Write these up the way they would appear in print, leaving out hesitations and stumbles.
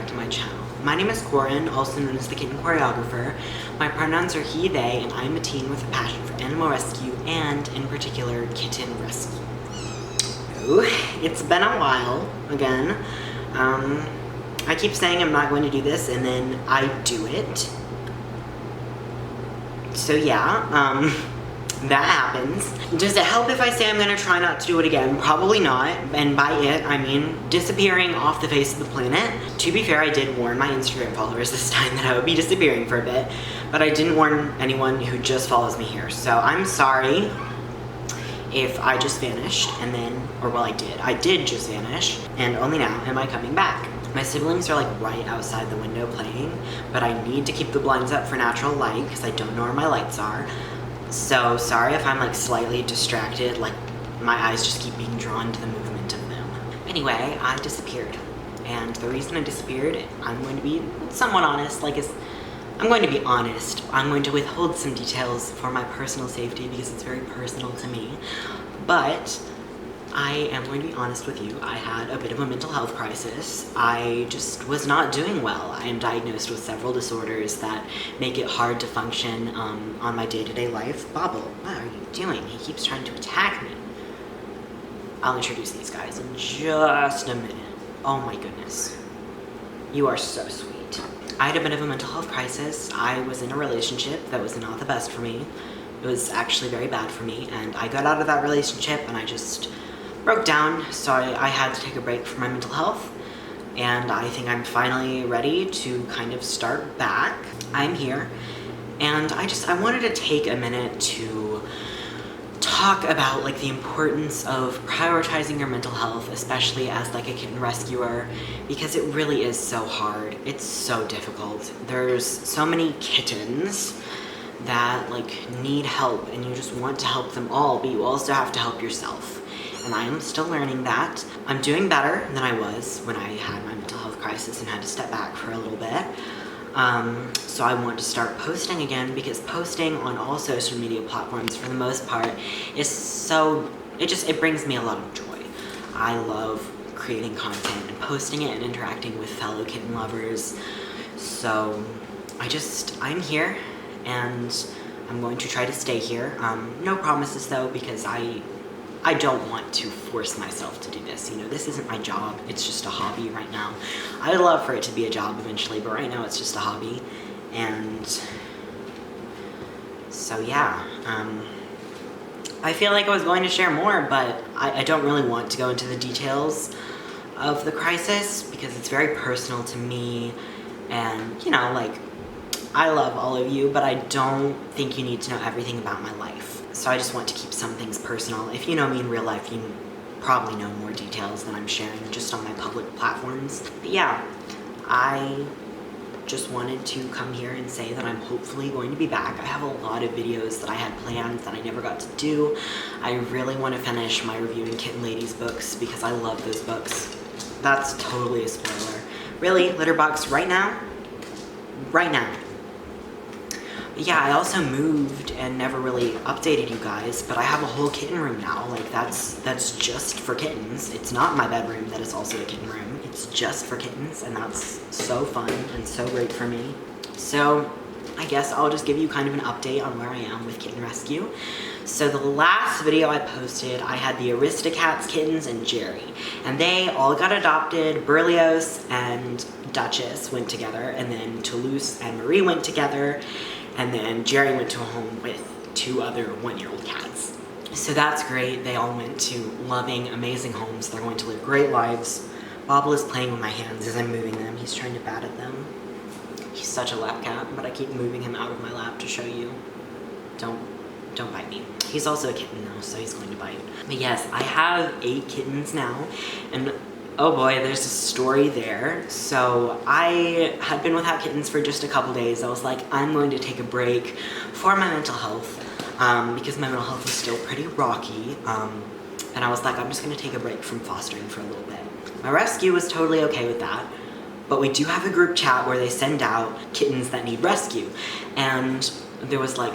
back to my channel. My name is Corin, also known as the Kitten Choreographer. My pronouns are he, they, and I'm a teen with a passion for animal rescue and, in particular, kitten rescue. It's been a while, again. I keep saying I'm not going to do this, and then I do it. So yeah, that happens. Does it help if I say I'm gonna try not to do it again? Probably not, and by it, I mean disappearing off the face of the planet. To be fair, I did warn my Instagram followers this time that I would be disappearing for a bit, but I didn't warn anyone who just follows me here. So I'm sorry if I just vanished and then, or well, I did just vanish, and only now am I coming back. My siblings are like right outside the window playing, but I need to keep the blinds up for natural light because I don't know where my lights are. So sorry if I'm like slightly distracted, like my eyes just keep being drawn to the movement of them. Anyway, I disappeared. And the reason I disappeared, I'm going to be somewhat honest, I'm going to be honest. I'm going to withhold some details for my personal safety because it's very personal to me. But I am going to be honest with you. I had a bit of a mental health crisis. I just was not doing well. I am diagnosed with several disorders that make it hard to function on my day-to-day life. Bobble, what are you doing? He keeps trying to attack me. I'll introduce these guys in just a minute. Oh my goodness. You are so sweet. I had a bit of a mental health crisis. I was in a relationship that was not the best for me. It was actually very bad for me, and I got out of that relationship and I just broke down, so I had to take a break from my mental health, and I think I'm finally ready to kind of start back. I'm here, and I wanted to take a minute to talk about like the importance of prioritizing your mental health, especially as like a kitten rescuer, because it really is so hard. It's so difficult. There's so many kittens that like need help, and you just want to help them all, but you also have to help yourself. And I am still learning that. I'm doing better than I was when I had my mental health crisis and had to step back for a little bit. So I want to start posting again, because posting on all social media platforms for the most part is so, it brings me a lot of joy. I love creating content and posting it and interacting with fellow kitten lovers. So I'm here and I'm going to try to stay here. No promises though, because I don't want to force myself to do this. You know, this isn't my job. It's just a hobby right now. I would love for it to be a job eventually, but right now it's just a hobby. And so yeah, I feel like I was going to share more, but I don't really want to go into the details of the crisis because it's very personal to me. And you know, like, I love all of you, but I don't think you need to know everything about my life. So I just want to keep some things personal. If you know me in real life, you probably know more details than I'm sharing just on my public platforms. But yeah, I just wanted to come here and say that I'm hopefully going to be back. I have a lot of videos that I had planned that I never got to do. I really want to finish my Reviewing Kitten Ladies books because I love those books. That's totally a spoiler. Really, Litterbox, right now? Right now. Yeah, I also moved and never really updated you guys, but I have a whole kitten room now. Like, that's just for kittens. It's not my bedroom that is also a kitten room. It's just for kittens, and that's so fun and so great for me. So I guess I'll just give you kind of an update on where I am with kitten rescue. So the last video I posted, I had the Aristocats kittens and Jerry, and they all got adopted. Berlioz and Duchess went together, and then Toulouse and Marie went together, and then Jerry went to a home with 2 other 1-year-old cats. So that's great. They all went to loving, amazing homes. They're going to live great lives. Bobble is playing with my hands as I'm moving them. He's trying to bat at them. He's such a lap cat, but I keep moving him out of my lap to show you. Don't bite me. He's also a kitten though, so he's going to bite. But yes, I have 8 kittens now, and oh boy, there's a story there. So I had been without kittens for just a couple days. I was like, I'm going to take a break for my mental health because my mental health was still pretty rocky. And I was like, I'm just gonna take a break from fostering for a little bit. My rescue was totally okay with that, but we do have a group chat where they send out kittens that need rescue. And there was like,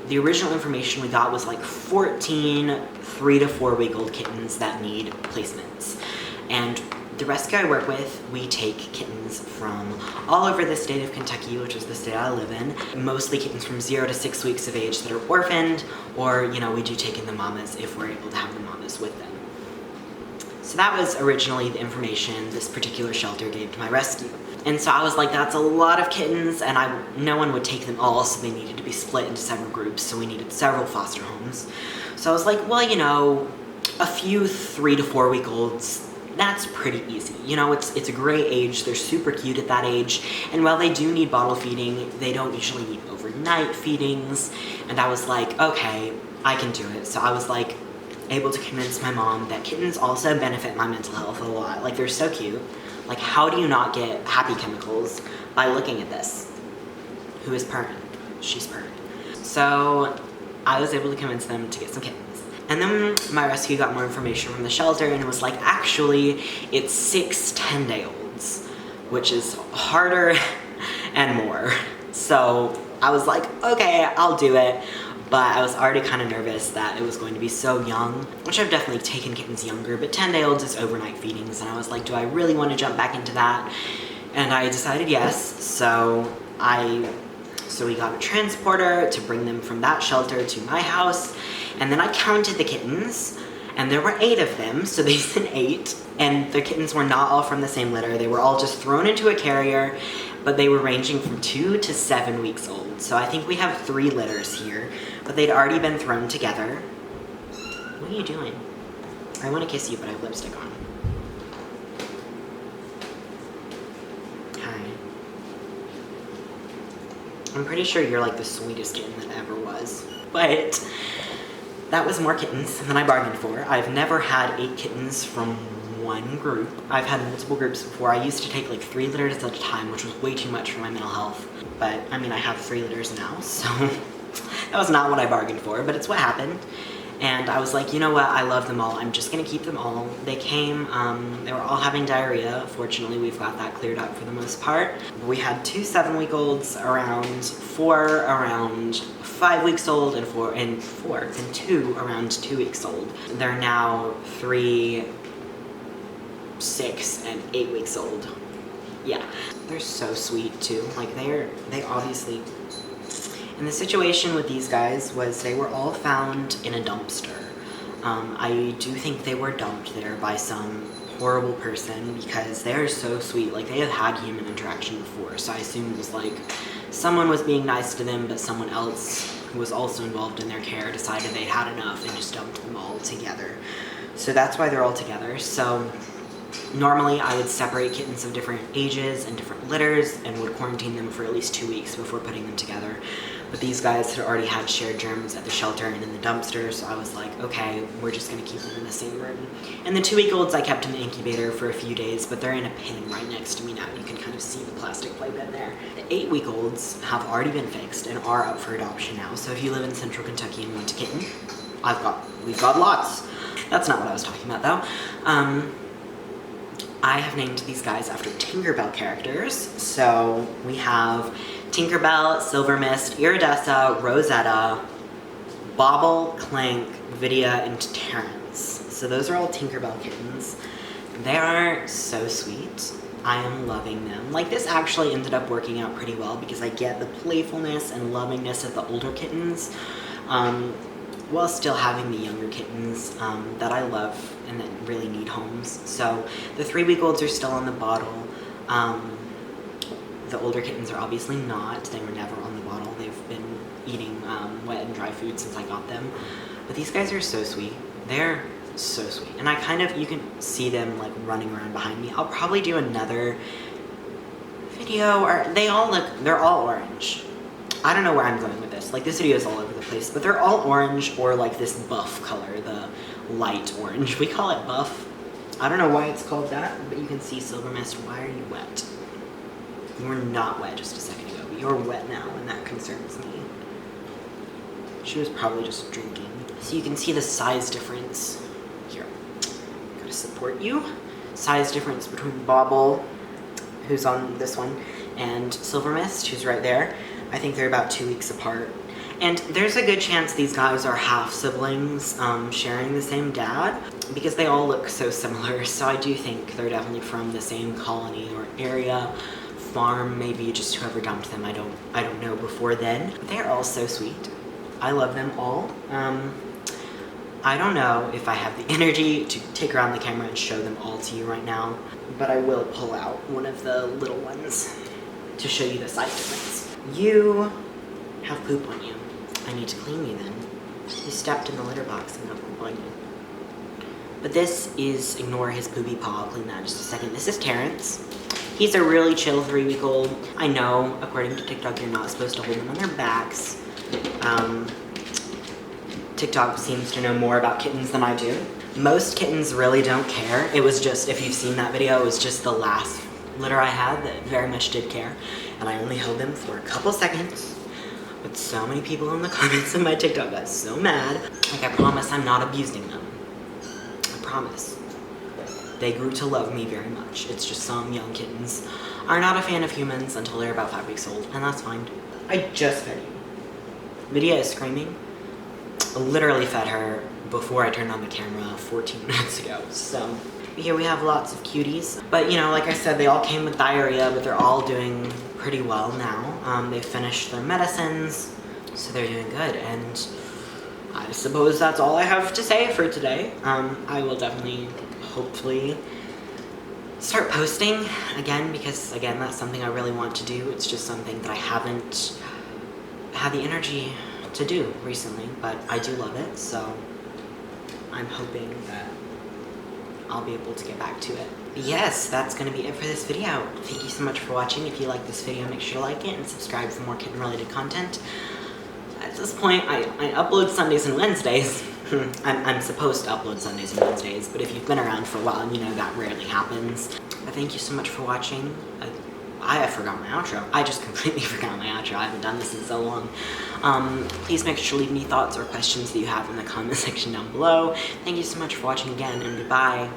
the original information we got was like 14 3 to 4 week old kittens that need placements. And The rescue I work with, we take kittens from all over the state of Kentucky, which is the state I live in. Mostly kittens from 0 to 6 weeks of age that are orphaned, or, you know, we do take in the mamas if we're able to have the mamas with them. So that was originally the information this particular shelter gave to my rescue. And so I was like, that's a lot of kittens, and no one would take them all, so they needed to be split into several groups, so we needed several foster homes. So I was like, well, you know, a few 3 to 4 week olds, that's pretty easy. You know, it's a great age, they're super cute at that age, and while they do need bottle feeding, they don't usually need overnight feedings. And I was like, okay, I can do it. So I was like, able to convince my mom that kittens also benefit my mental health a lot. Like, they're so cute. Like, how do you not get happy chemicals by looking at this? Who is purring? She's purring. So I was able to convince them to get some kittens. And then my rescue got more information from the shelter, and it was like, actually, it's 6 10-day-olds, which is harder and more. So I was like, okay, I'll do it. But I was already kind of nervous that it was going to be so young, which I've definitely taken kittens younger, but 10-day-olds is overnight feedings, and I was like, do I really want to jump back into that? And I decided yes, so we got a transporter to bring them from that shelter to my house, and then I counted the kittens, and there were 8 of them, so they said 8, and the kittens were not all from the same litter. They were all just thrown into a carrier, but they were ranging from 2 to 7 weeks old. So I think we have 3 litters here, but they'd already been thrown together. What are you doing? I want to kiss you, but I have lipstick on. Hi. I'm pretty sure you're like the sweetest kitten that ever was. But that was more kittens than I bargained for. I've never had 8 kittens from one group. I've had multiple groups before. I used to take like 3 litters at a time, which was way too much for my mental health. But I mean, I have 3 litters now, so that was not what I bargained for, but it's what happened. And I was like, you know what, I love them all. I'm just gonna keep them all. They came, they were all having diarrhea. Fortunately, we've got that cleared up for the most part. We had 2 7-week-olds, around 4 around 5 weeks old, and 2 around 2 weeks old. They're now 3, 6, and 8 weeks old. Yeah, they're so sweet too. Like, they obviously, and the situation with these guys was they were all found in a dumpster. I do think they were dumped there by some horrible person because they're so sweet. Like, they have had human interaction before, so I assume it was like someone was being nice to them, but someone else who was also involved in their care decided they'd had enough and just dumped them all together. So that's why they're all together. So normally I would separate kittens of different ages and different litters and would quarantine them for at least 2 weeks before putting them together. But these guys had already had shared germs at the shelter and in the dumpster, so I was like, okay, we're just gonna keep them in the same room. And the 2-week-olds I kept in the incubator for a few days, but they're in a pen right next to me now. You can kind of see the plastic playpen there. The 8-week-olds have already been fixed and are up for adoption now, so if you live in central Kentucky and want a kitten, we've got lots. That's not what I was talking about though. I have named these guys after Tinkerbell characters. So we have Tinkerbell, Silver Mist, Iridessa, Rosetta, Bobble, Clank, Vidya, and Terrence. So those are all Tinkerbell kittens. They are so sweet. I am loving them. Like, this actually ended up working out pretty well because I get the playfulness and lovingness of the older kittens, while still having the younger kittens that I love and that really need homes. So the 3-week-olds are still on the bottle. The older kittens are obviously not. They were never on the bottle. They've been eating wet and dry food since I got them. But these guys are so sweet. They're so sweet. And you can see them like running around behind me. I'll probably do another video, or they're all orange. I don't know where I'm going with this. Like, this video is all over the place, but they're all orange or like this buff color, the light orange. We call it buff. I don't know why it's called that, but you can see Silver Mist. Why are you wet? You were not wet just a second ago, but you're wet now, and that concerns me. She was probably just drinking. So you can see the size difference. Here, gotta support you. Size difference between Bobble, who's on this one, and Silver Mist, who's right there. I think they're about 2 weeks apart. And there's a good chance these guys are half siblings sharing the same dad because they all look so similar. So I do think they're definitely from the same colony or area, farm, maybe just whoever dumped them. I don't know before then. But they're all so sweet. I love them all. I don't know if I have the energy to take around the camera and show them all to you right now, but I will pull out one of the little ones to show you the size difference. You have poop on you. I need to clean you then. You stepped in the litter box and got poop on you. But this is, ignore his poopy paw, I'll clean that in just a second. This is Terrence. He's a really chill 3-week-old. I know, according to TikTok, you're not supposed to hold them on their backs. TikTok seems to know more about kittens than I do. Most kittens really don't care. It was just, if you've seen that video, it was just the last litter I had that very much did care. And I only held them for a couple seconds. But so many people in the comments of my TikTok got so mad. Like, I promise I'm not abusing them. I promise. They grew to love me very much. It's just some young kittens are not a fan of humans until they're about 5 weeks old, and that's fine. I just fed you. Lydia is screaming. I literally fed her before I turned on the camera 14 minutes ago, so. Here we have lots of cuties. But, you know, like I said, they all came with diarrhea, but they're all doing pretty well now. They finished their medicines, so they're doing good, and I suppose that's all I have to say for today. I will definitely, hopefully, start posting again, because, again, that's something I really want to do. It's just something that I haven't had the energy to do recently, but I do love it, so I'm hoping that I'll be able to get back to it. But yes, that's gonna be it for this video. Thank you so much for watching. If you like this video, make sure to like it and subscribe for more kitten-related content. At this point, I upload Sundays and Wednesdays. I'm supposed to upload Sundays and Wednesdays, but if you've been around for a while, you know that rarely happens. But thank you so much for watching. I forgot my outro. I just completely forgot my outro. I haven't done this in so long. Please make sure to leave any thoughts or questions that you have in the comment section down below. Thank you so much for watching again, and goodbye.